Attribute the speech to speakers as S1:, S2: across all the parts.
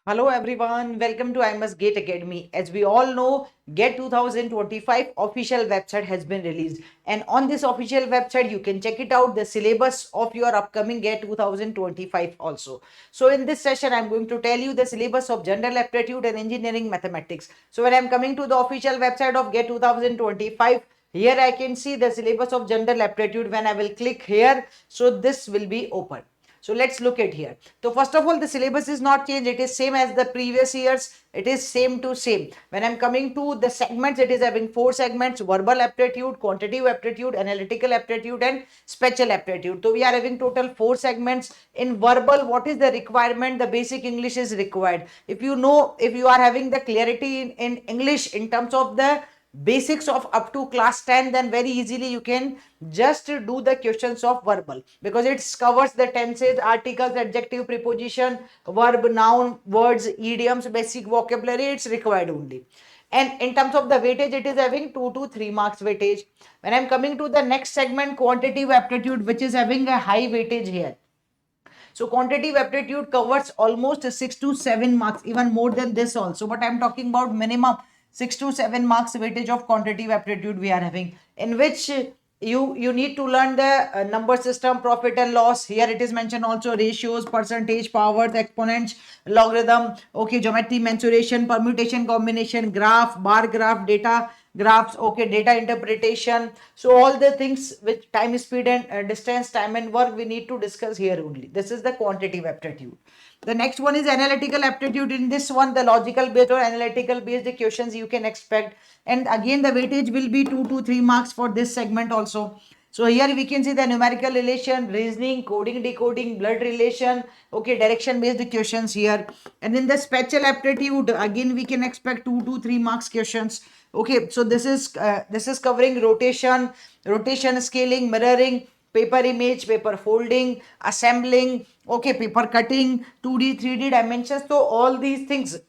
S1: Hello everyone, welcome to I Must GATE Academy. As we all know, GATE 2025 official website has been released, and on this official website you can check it out the syllabus of your upcoming GATE 2025 also. So in this session I'm going to tell you the syllabus of general aptitude and engineering mathematics. So when I'm coming to the official website of GATE 2025, here I can see the syllabus of general aptitude. When I will click here, so this will be open. So let's look at here. So first of all, the syllabus is not changed. It is same as the previous years. It is same to same. When I'm coming to the segments, it is having four segments: verbal aptitude, quantitative aptitude, analytical aptitude, and special aptitude. So we are having total four segments. In verbal, what is the requirement? The basic English is required. If you are having the clarity in English in terms of the basics of up to class 10, then very easily you can just do the questions of verbal, because it covers the tenses, articles, adjective, preposition, verb, noun, words, idioms, basic vocabulary. It's required only. And in terms of the weightage, it is having 2 to 3 marks weightage. When I'm coming to the next segment, quantitative aptitude, which is having a high weightage here. So quantitative aptitude covers almost 6 to 7 marks, even more than this also. But I'm talking about minimum 6 to 7 marks weightage of quantitative aptitude we are having, in which you need to learn the number system, profit and loss. Here it is mentioned also ratios, percentage, powers, exponents, logarithm, okay, geometry, mensuration, permutation, combination, graph, bar graph, data graphs, okay, data interpretation. So all the things with time, speed, and distance, time and work, we need to discuss here only. This is the quantitative aptitude. The next one is analytical aptitude. In this one, the logical based or analytical based questions you can expect, and again the weightage will be 2 to 3 marks for this segment also. So here we can see the numerical relation, reasoning, coding, decoding, blood relation, okay, direction based questions here. And in the special aptitude, again we can expect 2 to 3 marks questions. Okay, so this is covering rotation, scaling, mirroring, paper image, paper folding, assembling, okay, paper cutting, 2D, 3D dimensions. So all these things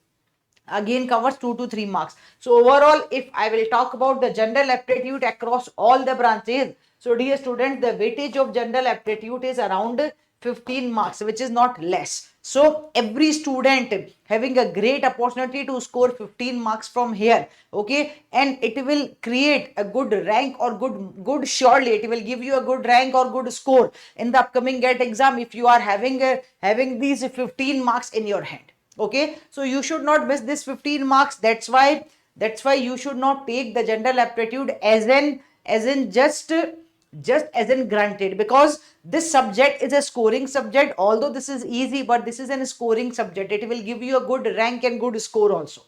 S1: again covers 2 to 3 marks. So overall, if I will talk about the general aptitude across all the branches, so dear students, the weightage of general aptitude is around 15 marks, which is not less. So every student having a great opportunity to score 15 marks from here, okay, and it will create a good rank, or good surely it will give you a good rank or good score in the upcoming GATE exam if you are having these 15 marks in your hand. Okay, so you should not miss this 15 marks. That's why you should not take the general aptitude as in just as in granted, because this subject is a scoring subject. Although this is easy, but this is a scoring subject. It will give you a good rank and good score also.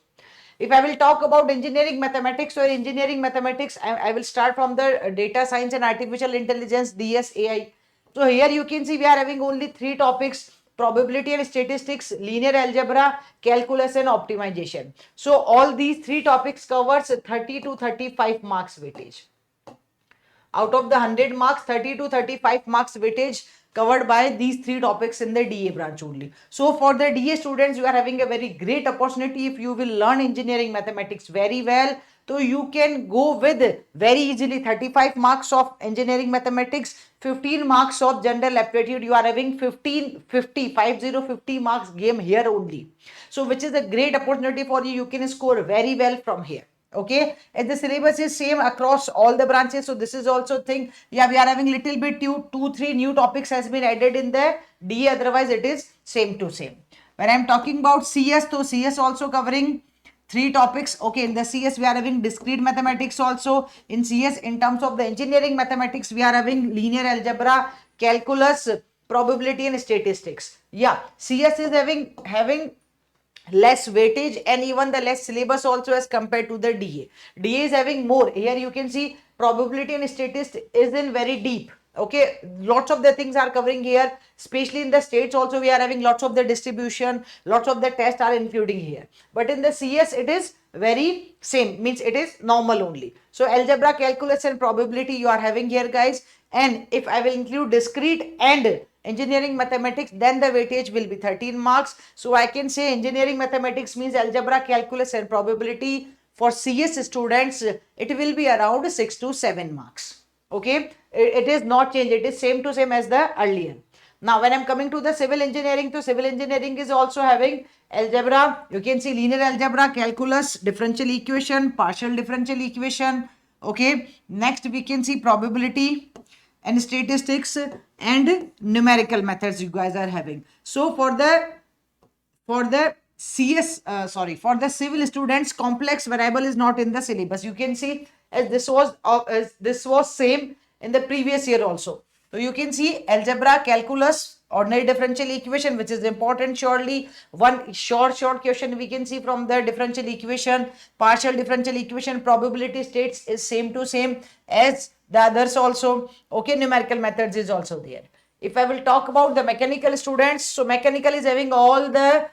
S1: If I will talk about engineering mathematics, or engineering mathematics, I will start from the data science and artificial intelligence, DSAI. So here you can see we are having only three topics: probability and statistics, linear algebra, calculus, and optimization. So all these three topics covers 30 to 35 marks weightage. Out of the 100 marks, 30 to 35 marks weightage covered by these three topics in the DA branch only. So for the DA students, you are having a very great opportunity. If you will learn engineering mathematics very well, so you can go with very easily 35 marks of engineering mathematics, 15 marks of general aptitude. You are having 50 marks game here only. So which is a great opportunity for you. You can score very well from here. Okay, and the syllabus is same across all the branches. So this is also thing, yeah, we are having little bit two three new topics has been added in the DA, otherwise it is same to same. When I'm talking about CS, so CS also covering three topics. Okay, in the CS we are having discrete mathematics also. In CS, in terms of the engineering mathematics, we are having linear algebra, calculus, probability, and statistics. Yeah, CS is having less weightage and even the less syllabus also as compared to the DA. DA is having more. Here you can see probability and statistics is in very deep. Okay, lots of the things are covering here, especially in the states also we are having lots of the distribution, lots of the tests are including here. But in the CS it is very same, means it is normal only. So algebra, calculus, and probability you are having here, guys. And if I will include discrete and engineering mathematics, then the weightage will be 13 marks. So I can say engineering mathematics means algebra, calculus, and probability. For CS students, it will be around 6 to 7 marks. Okay, it is not changed, it is same to same as the earlier. Now, when I'm coming to the civil engineering, so civil engineering is also having algebra. You can see linear algebra, calculus, differential equation, partial differential equation. Okay. Next, we can see probability and statistics and numerical methods you guys are having. So for the for the civil students, complex variable is not in the syllabus. You can see as this was same in the previous year also. So you can see algebra, calculus, ordinary differential equation, which is important. Surely one short question we can see from the differential equation, partial differential equation, probability states is same to same as the others also. Okay, numerical methods is also there. If I will talk about the mechanical students, so mechanical is having all the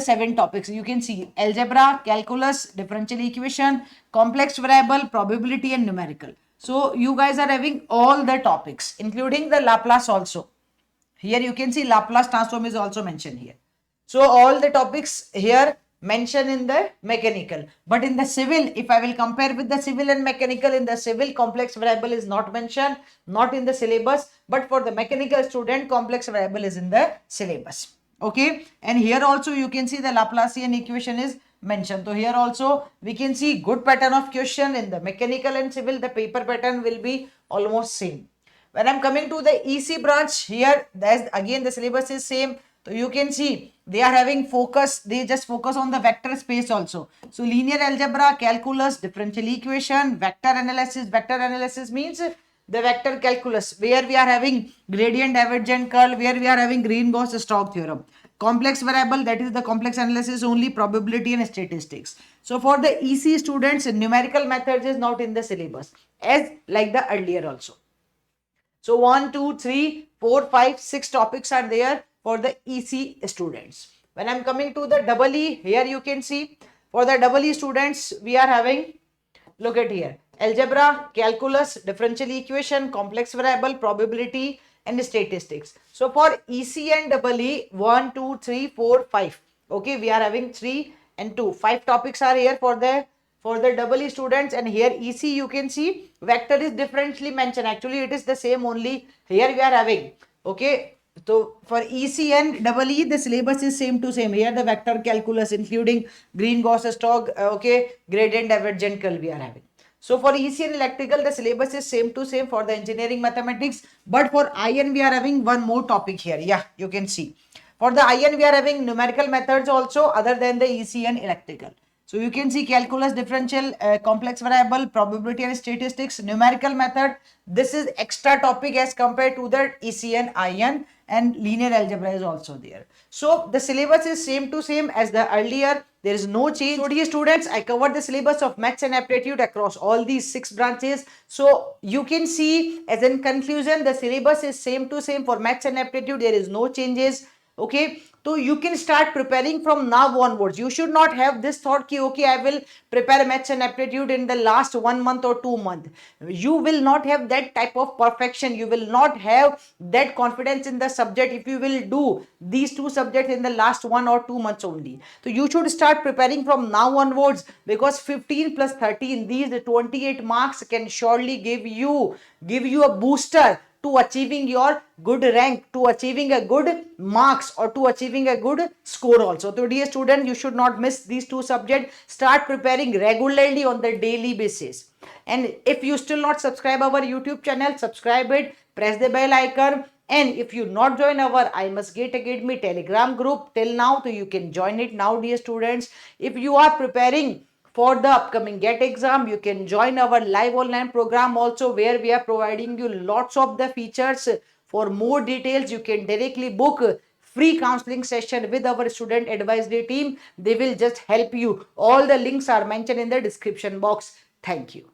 S1: 7 topics. You can see algebra, calculus, differential equation, complex variable, probability and numerical. So you guys are having all the topics, including the Laplace also. Here you can see Laplace transform is also mentioned here. So all the topics here mentioned in the mechanical. But in the civil, if I will compare with the civil and mechanical, in the civil complex variable is not mentioned, not in the syllabus. But for the mechanical student, complex variable is in the syllabus. Okay. And here also you can see the Laplacian equation is mentioned. So here also we can see good pattern of question in the mechanical and civil. The paper pattern will be almost same. When I'm coming to the EC branch, here there's again the syllabus is same. So you can see they are having focus, they just focus on the vector space also. So linear algebra, calculus, differential equation, vector analysis. Vector analysis means the vector calculus, where we are having gradient, divergent curl, where we are having Green-Gauss-Stokes theorem. Complex variable, that is the complex analysis only, probability and statistics. So for the EC students, numerical methods is not in the syllabus as like the earlier also. So 1, 2, 3, 4, 5, 6 topics are there for the EC students. When I'm coming to the EE, here you can see for the EE students, we are having, look at here, algebra, calculus, differential equation, complex variable, probability and statistics. So for EC and EE, 1, 2, 3, 4, 5. Okay, we are having 3 and 2. 5 topics are here for the EE students, and here EC you can see vector is differently mentioned. Actually it is the same, only here we are having. Okay, so for EC and EE the syllabus is same to same. Here the vector calculus including Green-Gauss-Stokes, okay, gradient, divergent curl we are having. So for EC and electrical the syllabus is same to same for the engineering mathematics, but for IN we are having one more topic here. Yeah, you can see for the IN we are having numerical methods also other than the EC and electrical. So you can see calculus, differential, complex variable, probability and statistics, numerical method. This is extra topic as compared to the EC and IN, and linear algebra is also there. So the syllabus is same to same as the earlier. There is no change. So dear students, I covered the syllabus of maths and aptitude across all these 6 branches. So you can see as in conclusion, the syllabus is same to same for maths and aptitude. There is no changes. Okay, so you can start preparing from now onwards. You should not have this thought ki okay, I will prepare maths and aptitude in the last 1 month or 2 months. You will not have that type of perfection. You will not have that confidence in the subject if you will do these 2 subjects in the last 1 or 2 months only. So you should start preparing from now onwards, because 15 plus 13, these 28 marks can surely give you a booster to achieving your good rank, to achieving a good marks, or to achieving a good score also. So dear student, you should not miss these 2 subjects. Start preparing regularly on the daily basis. And if you still not subscribe our YouTube channel, subscribe it, press the bell icon. And if you not join our I Must Gate Academy Telegram group till now, so you can join it now, dear students. If you are preparing for the upcoming GATE exam, you can join our live online program also, where we are providing you lots of the features. For more details, you can directly book free counseling session with our student advisory team. They will just help you. All the links are mentioned in the description box. Thank you.